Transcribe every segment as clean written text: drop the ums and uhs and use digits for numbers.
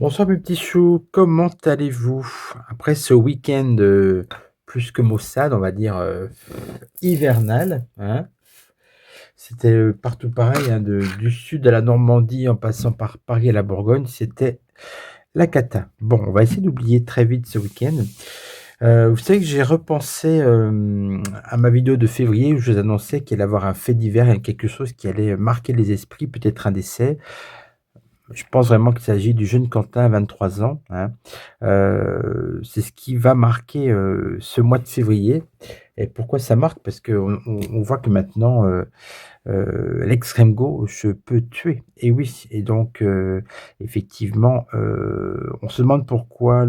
Bonsoir mes petits choux, comment allez-vous? Après ce week-end, plus que maussade, on va dire, hivernal, hein? C'était, partout pareil, hein, de du sud de la Normandie en passant par Paris et la Bourgogne, c'était la cata. Bon, on va essayer d'oublier très vite ce week-end. Vous savez que j'ai repensé, à ma vidéo de février où je vous annonçais qu'il allait y avoir un fait divers et quelque chose qui allait marquer les esprits, peut-être un décès. Je pense vraiment qu'il s'agit du jeune Quentin, 23 ans, hein. C'est ce qui va marquer, ce mois de février et pourquoi ça marque? Parce qu'on voit que maintenant, l'extrême gauche peut tuer et oui et donc effectivement, on se demande pourquoi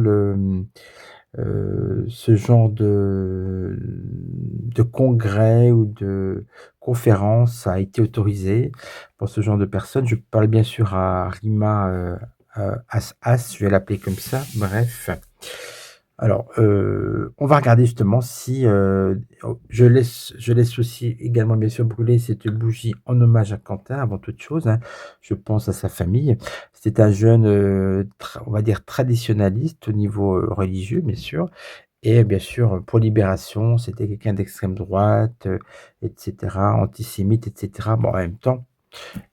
ce genre de congrès ou de conférence a été autorisé pour ce genre de personnes. Je parle bien sûr à Rima, As, je vais l'appeler comme ça, bref. Alors, on va regarder justement si, je laisse aussi également bien sûr brûler cette bougie en hommage à Quentin avant toute chose, hein. Je pense à sa famille. C'est un jeune, on va dire traditionnaliste au niveau, religieux bien sûr et bien sûr, pour Libération, c'était quelqu'un d'extrême droite, et cetera, antisémite et cetera. Bon en même temps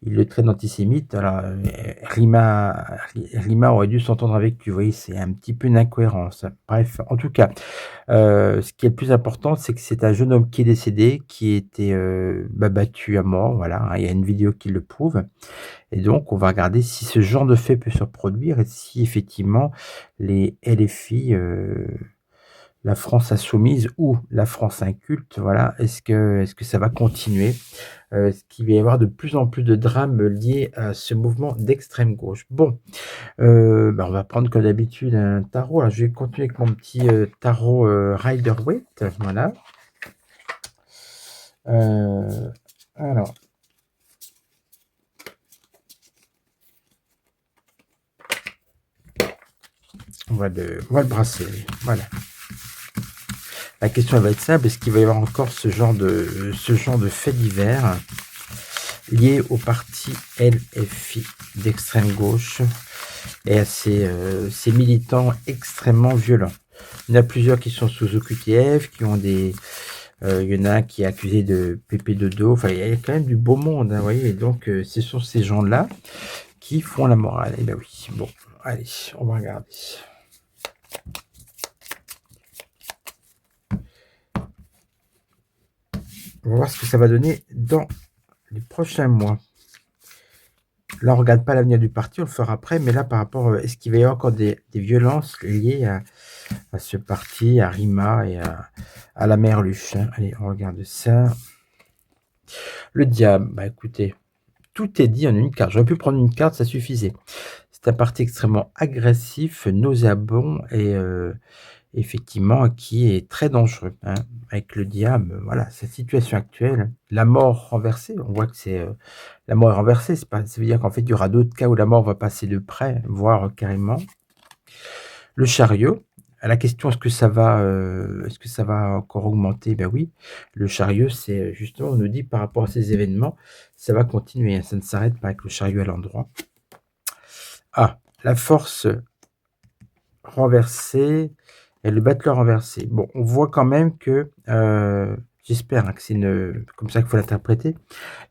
il le traite d'antisémite, alors, Rima aurait dû s'entendre avec lui, vous voyez? C'est un petit peu une incohérence. Bref, en tout cas, ce qui est le plus important, c'est que c'est un jeune homme qui est décédé, qui a été, battu à mort, voilà, hein, il y a une vidéo qui le prouve et donc on va regarder si ce genre de fait peut se reproduire et si effectivement les LFI, la France insoumise ou la France inculte, voilà, est-ce que ça va continuer? Est-ce qu'il va y avoir de plus en plus de drames liés à ce mouvement d'extrême gauche? Bon, on va prendre comme d'habitude un tarot. Alors je vais continuer avec mon petit, tarot, Rider-Waite, voilà. Alors on va le brasser, voilà. La question elle va être simple, est-ce qu'il va y avoir encore ce genre de fait divers lié au parti LFI d'extrême gauche et à ces militants extrêmement violents? Il y en a plusieurs qui sont sous OQTF, qui ont il y en a un qui est accusé de pépé de dos, enfin il y a quand même du beau monde, hein, vous voyez? Et donc ce sont ces gens-là qui font la morale. Eh ben oui, bon, allez, on va regarder. On va voir ce que ça va donner dans les prochains mois. Là, on regarde pas l'avenir du parti, on le fera après, mais là, par rapport, est-ce qu'il va y avoir encore des violences liées à ce parti, à Rima et à la Merluche, hein? Allez, on regarde ça. Le diable, bah écoutez, tout est dit en une carte. J'aurais pu prendre une carte, ça suffisait. C'est un parti extrêmement agressif, nauséabond et effectivement qui est très dangereux, hein. Avec le diable, voilà, cette situation actuelle, la mort renversée, on voit que c'est, la mort est renversée, c'est pas ça veut dire qu'en fait, il y aura d'autres cas où la mort va passer de près, voire carrément. Le chariot, à la question est-ce que ça va encore augmenter? Ben oui, le chariot, c'est, justement, on nous dit par rapport à ces événements, ça va continuer, hein, ça ne s'arrête pas avec le chariot à l'endroit. Ah, la force renversée et le battleur renversé. Bon, on voit quand même que, j'espère, hein, que c'est comme ça qu'il faut l'interpréter.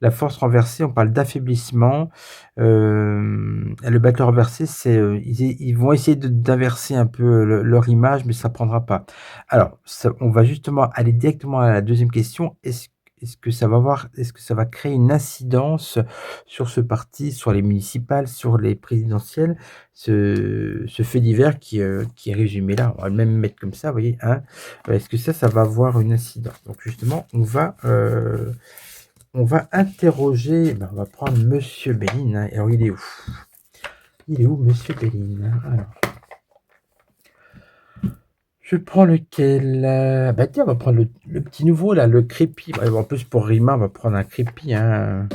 La force renversée, on parle d'affaiblissement, et le battleur renversé, c'est, ils vont essayer d'inverser un peu leur image, mais ça prendra pas. Alors ça on va justement aller directement à la deuxième question. Est-ce que ça va avoir est-ce que ça va créer une incidence sur ce parti, sur les municipales, sur les présidentielles? Ce fait divers qui est résumé là, on va même mettre comme ça, vous voyez, hein? Est-ce que ça va avoir une incidence? Donc justement, on va interroger, ben, on va prendre monsieur Béline, hein. Alors il est où? Il est où monsieur Béline? Alors, je prends lequel? Bah tiens, on va prendre le petit nouveau là, le crépi. Ouais, en plus pour Rima, on va prendre un crépi, hein.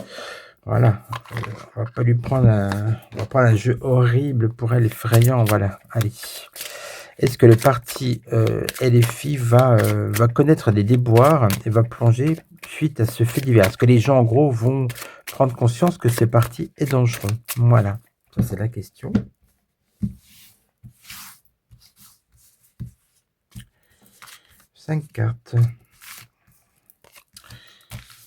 Voilà. On va pas lui prendre on va prendre un jeu horrible pour elle, effrayant, voilà. Allez. Est-ce que le parti LFI va connaître des déboires et va plonger suite à ce fait divers? Est-ce que les gens, en gros, vont prendre conscience que ce parti est dangereux? Voilà. Ça, c'est la question. 5 cartes.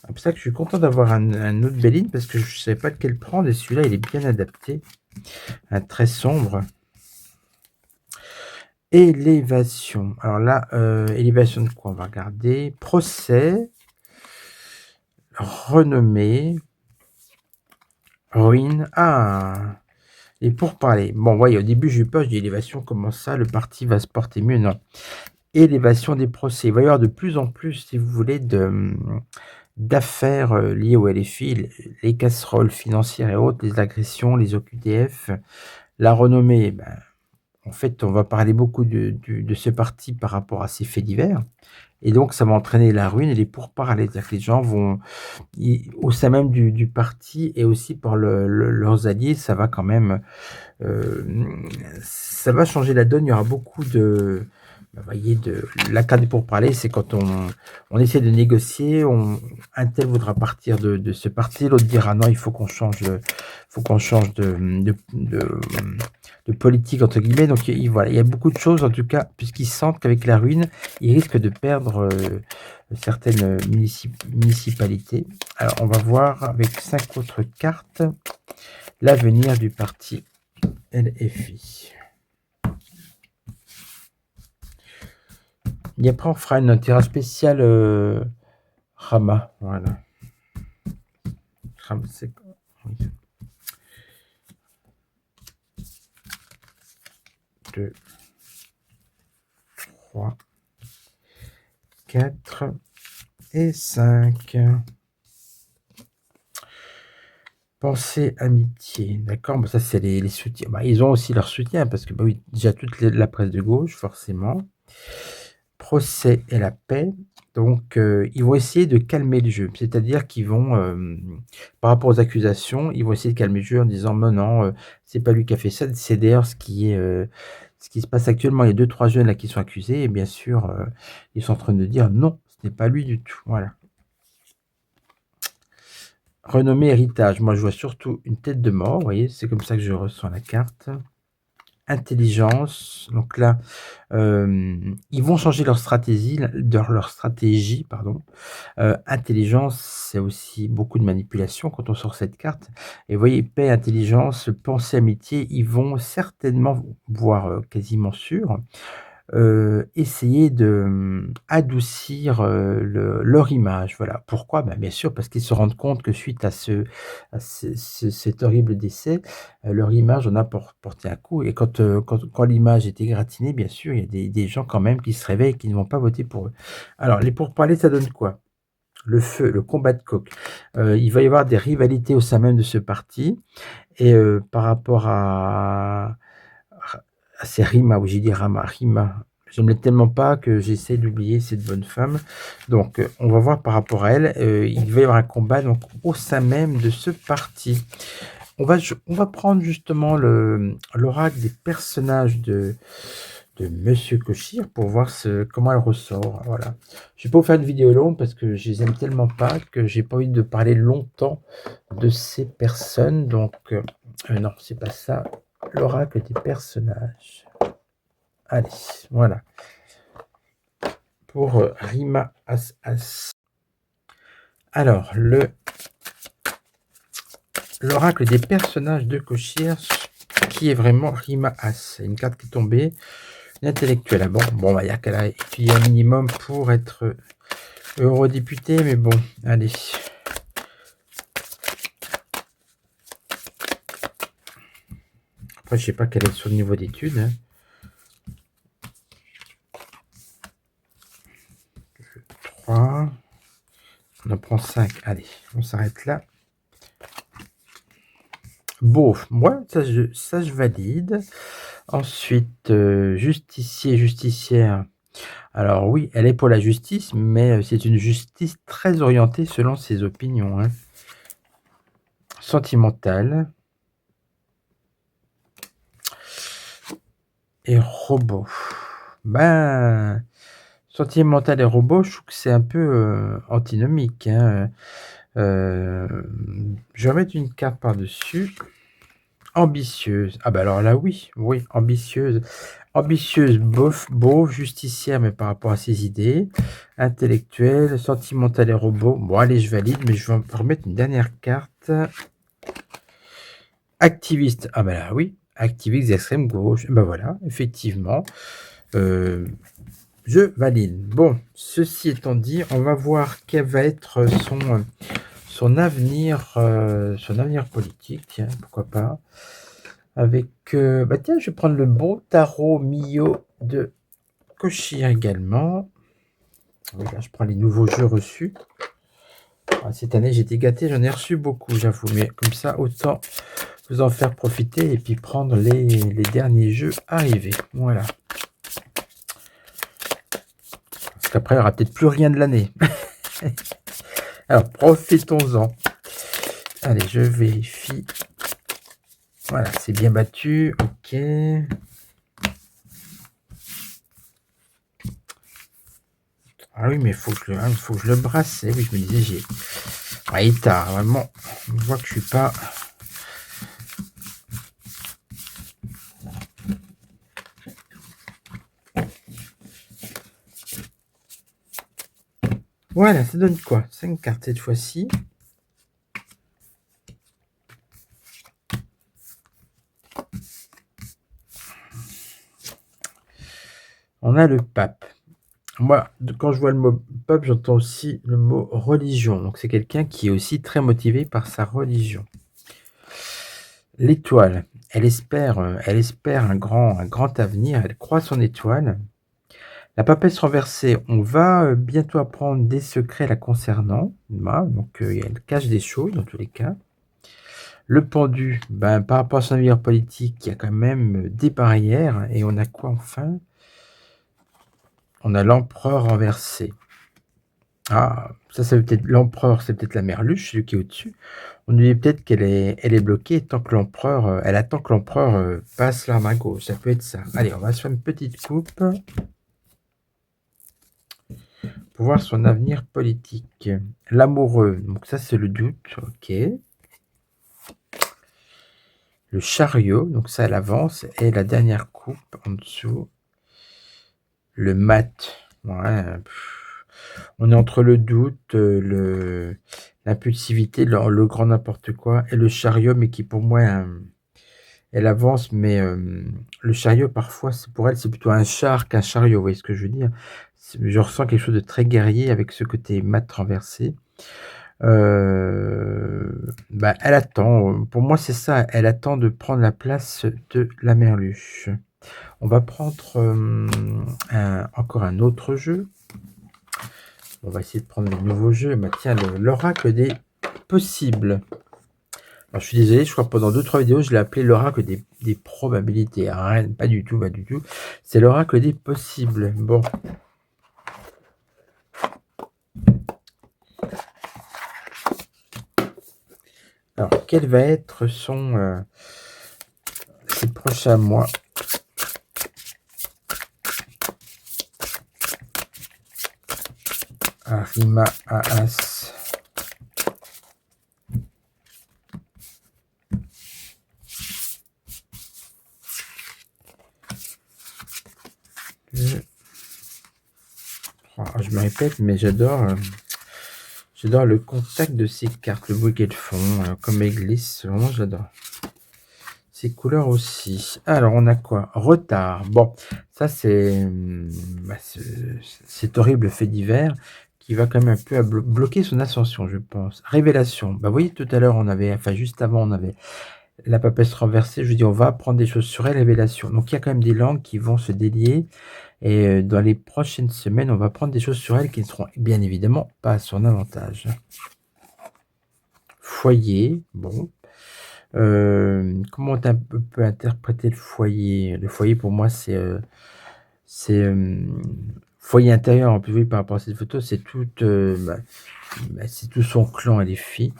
C'est pour ça que je suis content d'avoir un autre Béline parce que je ne savais pas lequel prendre et celui-là, il est bien adapté. Un très sombre. Élévation. Alors là, élévation de quoi? On va regarder. Procès. Renommée. Ruine. Ah! Et pour parler. Bon, voyez, au début, j'ai eu peur. Je dis élévation, comment ça? Le parti va se porter mieux? Non. Élévation des procès. Il va y avoir de plus en plus, si vous voulez, d'affaires liées au LFI, les casseroles financières et autres, les agressions, les OQTF, la renommée. Ben, en fait, on va parler beaucoup de ce parti par rapport à ces faits divers. Et donc, ça va entraîner la ruine et les pourparlers. C'est-à-dire que les gens vont, au sein même du parti et aussi par leurs alliés, ça va quand même, ça va changer la donne. Il y aura beaucoup de, vous voyez, la carte des pourparlers, c'est quand on essaie de négocier, un tel voudra partir de ce parti, l'autre dira non, il faut qu'on change, de politique, entre guillemets. Donc voilà, il y a beaucoup de choses, en tout cas, puisqu'ils sentent qu'avec la ruine, ils risquent de perdre certaines municipalités. Alors, on va voir avec 5 autres cartes l'avenir du parti LFI. Et après, on fera un tirage spécial Rama. Voilà. Rama, c'est quoi? Oui. 2, 3, 4 et 5. Pensée, amitié. D'accord, bon, ça, c'est les soutiens. Bah, ils ont aussi leur soutien parce que, bah oui, déjà toute la presse de gauche, forcément. Procès et la paix. Donc, ils vont essayer de calmer le jeu. C'est-à-dire qu'ils vont, par rapport aux accusations, ils vont essayer de calmer le jeu en disant: «Non, non, c'est pas lui qui a fait ça». C'est d'ailleurs ce qui se passe actuellement. Il y a 2-3 jeunes là qui sont accusés et bien sûr, ils sont en train de dire: «Non, ce n'est pas lui du tout». Voilà. Renommée, héritage. Moi, je vois surtout une tête de mort, vous voyez? C'est comme ça que je ressens la carte. Intelligence, donc là, ils vont changer leur stratégie, pardon. Intelligence, c'est aussi beaucoup de manipulation quand on sort cette carte et vous voyez, paix, intelligence, pensée, amitié, ils vont certainement, voire, quasiment sûr, essayer de, adoucir, leur image, voilà. Pourquoi? Ben, bien sûr, parce qu'ils se rendent compte que suite à cet horrible décès, leur image en a porté un coup et quand l'image est égratignée, bien sûr, il y a des gens quand même qui se réveillent et qui ne vont pas voter pour eux. Alors les pourparlers, ça donne quoi? Le feu, le combat de coq. Il va y avoir des rivalités au sein même de ce parti et par rapport c'est Rima, oui, j'ai dit Rima. Je ne l'aime tellement pas que j'essaie d'oublier cette bonne femme. Donc, on va voir par rapport à elle. Il va y avoir un combat donc, au sein même de ce parti. On va prendre justement l'oracle des personnages de Monsieur Kochir pour voir comment elle ressort. Voilà. Je ne vais pas vous faire une vidéo longue parce que je les aime tellement pas que j'ai pas envie de parler longtemps de ces personnes. Donc, non, c'est pas ça. L'oracle des personnages. Allez, voilà. Pour Rima As As. Alors, l'oracle des personnages de Kochir, qui est vraiment Rima As. Une carte qui est tombée. Une intellectuelle. Ah bon, il y a qu'elle a étudié un minimum pour être eurodéputé, mais bon, allez. Après, je sais pas quel est son niveau d'études. Hein. 3. On en prend 5. Allez, on s'arrête là. Bon, moi, ça je valide. Ensuite, justicier, justicière. Alors oui, elle est pour la justice, mais c'est une justice très orientée selon ses opinions. Hein. Sentimentale. Et robot. Ben, sentimental et robot, je trouve que c'est un peu antinomique. Hein. Je vais mettre une carte par-dessus. Ambitieuse. Ah bah alors là, oui, ambitieuse. Ambitieuse, beau, justicière, mais par rapport à ses idées. Intellectuelle, sentimentale et robot. Bon, allez, je valide, mais je vais remettre une dernière carte. Activiste. Ah bah là, oui. Activiste d'extrême gauche. Ben voilà, effectivement. Je valide. Bon, ceci étant dit, on va voir quel va être son avenir politique. Tiens, pourquoi pas. Avec, bah tiens, je vais prendre le beau tarot Mio de Koshir également. Là, je prends les nouveaux jeux reçus. Cette année, j'ai été gâté, j'en ai reçu beaucoup, j'avoue. Mais comme ça, autant vous en faire profiter et puis prendre les derniers jeux arrivés. Voilà. Parce qu'après, il n'y aura peut-être plus rien de l'année. Alors, profitons-en. Allez, je vérifie. Voilà, c'est bien battu. Ok. Ah oui, mais il faut que je le brasse. Oui, je me disais, j'ai... Ah, il est tard, vraiment. On voit que je suis pas... Voilà, ça donne quoi? 5 cartes cette fois-ci. On a le pape. Moi, quand je vois le mot pape, j'entends aussi le mot religion. Donc, c'est quelqu'un qui est aussi très motivé par sa religion. L'étoile. Elle espère un grand avenir. Elle croit son étoile. La papesse renversée. On va bientôt apprendre des secrets la concernant. Voilà, donc, elle cache des choses dans tous les cas. Le pendu. Ben, par rapport à son avenir politique, il y a quand même des barrières. Et on a quoi enfin? On a l'empereur renversé. Ah, ça veut peut-être l'empereur, c'est peut-être la merluche, celui qui est au-dessus. On nous dit peut-être qu'elle est bloquée tant que l'empereur, elle attend que l'empereur passe l'arme à gauche. Ça peut être ça. Allez, on va se faire une petite coupe pour voir son avenir politique. L'amoureux, donc ça c'est le doute, ok. Le chariot, donc ça elle avance. Et la dernière coupe en dessous. Le mat, ouais. On est entre le doute, l'impulsivité, le grand n'importe quoi, et le chariot, mais qui pour moi, elle avance, mais le chariot, parfois, pour elle, c'est plutôt un char qu'un chariot, vous voyez ce que je veux dire? Je ressens quelque chose de très guerrier avec ce côté mat renversé. Bah, elle attend, pour moi, c'est ça, elle attend de prendre la place de la merluche. On va prendre encore un autre jeu. On va essayer de prendre le nouveau jeu. Bah, tiens, l'oracle des possibles. Alors, je suis désolé, je crois que pendant 2-3 vidéos, je l'ai appelé l'oracle des probabilités. Rien, pas du tout, pas du tout. C'est l'oracle des possibles. Bon. Alors, quel va être ces prochains mois? Arima à As. Je me répète, mais j'adore le contact de ces cartes, le bruit qu'elles font, comme elles glissent, vraiment j'adore. Ces couleurs aussi. Alors on a quoi? Retard. Bon, ça c'est cet horrible fait divers qui va quand même un peu à bloquer son ascension, je pense. Révélation. Bah, vous voyez, tout à l'heure, juste avant, on avait la papesse renversée. Je dis, on va apprendre des choses sur elle, révélation. Donc, il y a quand même des langues qui vont se délier. Et dans les prochaines semaines, on va apprendre des choses sur elle qui ne seront bien évidemment pas à son avantage. Foyer, bon. Comment on peut interpréter le foyer? Le foyer, pour moi, c'est foyer intérieur. En plus, oui, par rapport à cette photo, c'est c'est tout son clan et les filles.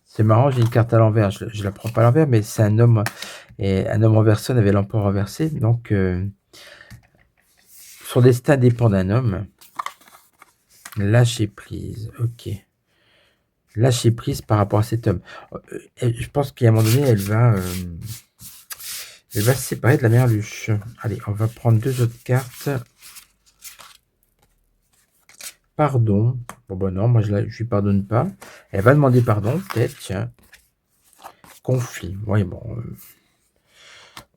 C'est marrant, j'ai une carte à l'envers. Je la prends pas à l'envers, mais c'est un homme. Et un homme renversé, on avait l'empereur renversé. Donc, son destin dépend d'un homme. Lâcher prise, ok. Lâcher prise par rapport à cet homme. Je pense qu'à un moment donné, elle va se séparer de la merluche. Allez, on va prendre 2 autres cartes. Pardon. Bon, bah non, moi je lui pardonne pas. Elle va demander pardon, peut-être, tiens. Conflit. Oui, bon.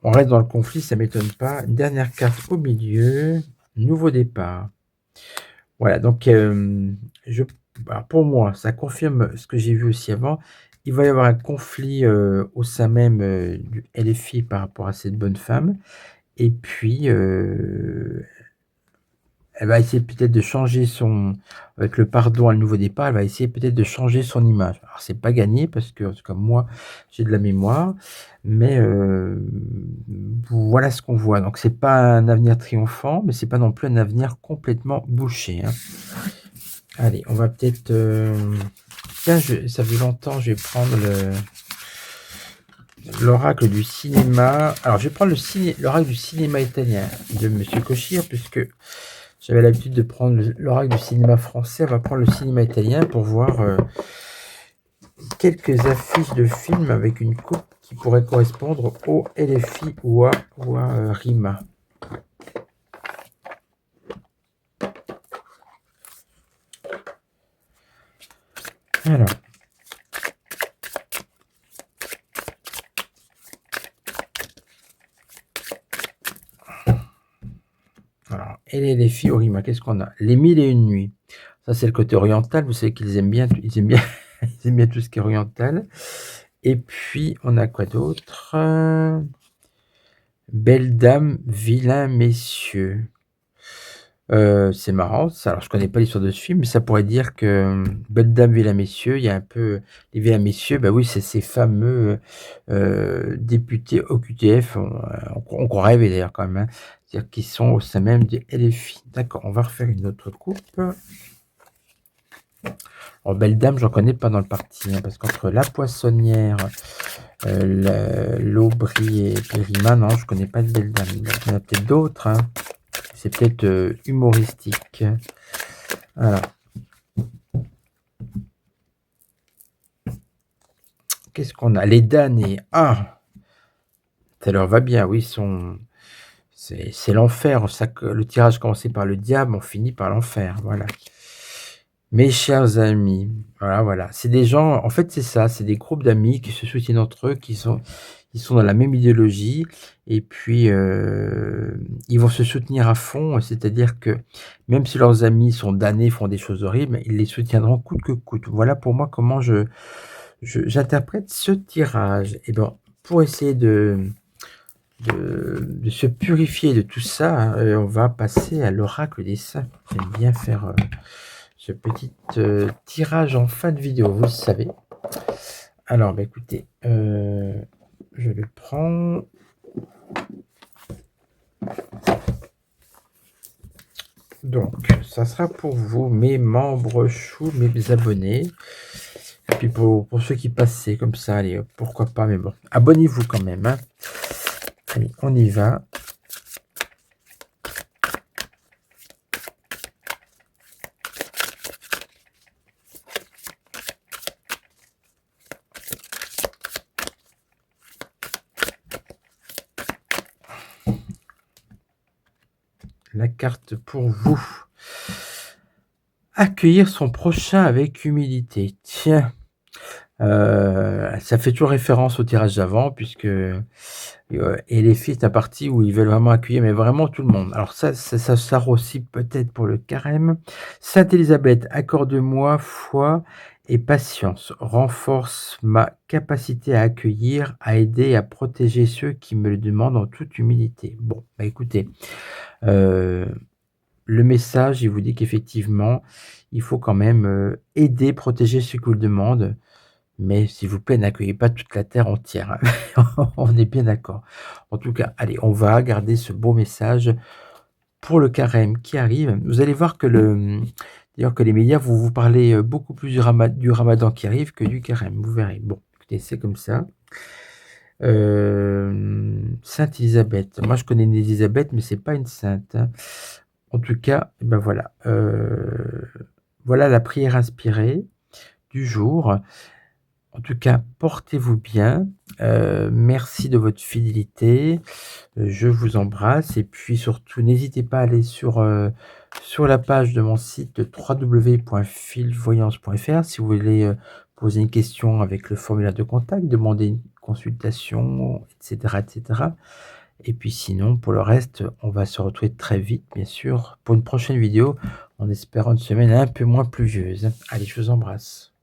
On reste dans le conflit, ça m'étonne pas. Une dernière carte au milieu. Nouveau départ. Voilà, donc pour moi, ça confirme ce que j'ai vu aussi avant. Il va y avoir un conflit au sein même du LFI par rapport à cette bonne femme. Et puis, elle va essayer peut-être de changer avec le pardon à le nouveau départ, elle va essayer peut-être de changer son image. Alors, c'est pas gagné parce que, en tout cas, moi, j'ai de la mémoire, mais voilà ce qu'on voit. Donc, c'est pas un avenir triomphant, mais c'est pas non plus un avenir complètement bouché, hein. Allez, on va peut-être... Tiens, ça fait longtemps, je vais prendre l'oracle du cinéma. Alors, je vais prendre l'oracle du cinéma italien de Monsieur Cochir, puisque j'avais l'habitude de prendre l'oracle du cinéma français. On va prendre le cinéma italien pour voir quelques affiches de films avec une coupe qui pourrait correspondre au LFI ou à Rima. Alors. Alors, et les filles au Rima, qu'est-ce qu'on a? Les 1001 nuits. Ça, c'est le côté oriental. Vous savez qu'ils aiment bien, ils aiment bien tout ce qui est oriental. Et puis, on a quoi d'autre? Belle dame, vilain messieurs. C'est marrant, ça. Alors, je connais pas l'histoire de ce film, mais ça pourrait dire que Belle dame, vilain messieurs, il y a un peu les vilains messieurs, bah oui, c'est ces fameux députés OQTF, on croirait d'ailleurs quand même, hein, c'est-à-dire qu'ils sont au sein même du LFI. D'accord, on va refaire une autre coupe. Alors, Belle dame, j'en connais pas dans le parti, hein, parce qu'entre la poissonnière, l'Aubry et Rima, non, je connais pas de Belle dame. Il y en a peut-être d'autres, hein. C'est peut-être humoristique. Voilà. Qu'est-ce qu'on a? Les damnés. Ah, ça leur va bien, oui, c'est l'enfer. Le tirage commencé par le diable, on finit par l'enfer. Voilà. Mes chers amis, voilà. C'est des gens, en fait, c'est ça, c'est des groupes d'amis qui se soutiennent entre eux, qui sont dans la même idéologie, et puis ils vont se soutenir à fond, c'est-à-dire que même si leurs amis sont damnés, font des choses horribles, ils les soutiendront coûte que coûte. Voilà pour moi comment j'interprète ce tirage. Et bon, pour essayer de se purifier de tout ça, on va passer à l'oracle des saints. J'aime bien faire ce petit tirage en fin de vidéo, vous le savez. Alors, bah, écoutez, je le prends. Donc, ça sera pour vous, mes membres choux, mes abonnés. Et puis pour ceux qui passaient comme ça, allez, pourquoi pas, mais bon, abonnez-vous quand même, hein. Allez, on y va. La carte pour vous. Accueillir son prochain avec humilité. Tiens, ça fait toujours référence au tirage d'avant, puisque et les filles, c'est la partie où ils veulent vraiment accueillir, mais vraiment tout le monde. Alors ça sert aussi peut-être pour le carême. Sainte Élisabeth, accorde-moi foi et patience, renforce ma capacité à accueillir, à aider et à protéger ceux qui me le demandent en toute humilité. Bon, bah, écoutez, heu, le message, il vous dit qu'effectivement, il faut quand même, aider, protéger ceux qui vous le demandent. Mais s'il vous plaît, n'accueillez pas toute la terre entière, hein. On est bien d'accord. En tout cas, allez, on va garder ce beau message pour le carême qui arrive. Vous allez voir que d'ailleurs que les médias vont vous parler, beaucoup plus du ramadan qui arrive que du carême, vous verrez. Bon, écoutez, c'est comme ça. Sainte Élisabeth. Moi, je connais une Élisabeth, mais c'est pas une sainte, hein. En tout cas, et ben voilà, voilà la prière inspirée du jour. En tout cas, portez-vous bien, merci de votre fidélité, je vous embrasse et puis surtout n'hésitez pas à aller sur la page de mon site www.filvoyance.fr si vous voulez, poser une question avec le formulaire de contact, demander une consultation et cetera et cetera. Et puis sinon, pour le reste, on va se retrouver très vite, bien sûr, pour une prochaine vidéo, en espérant une semaine un peu moins pluvieuse. Allez, je vous embrasse.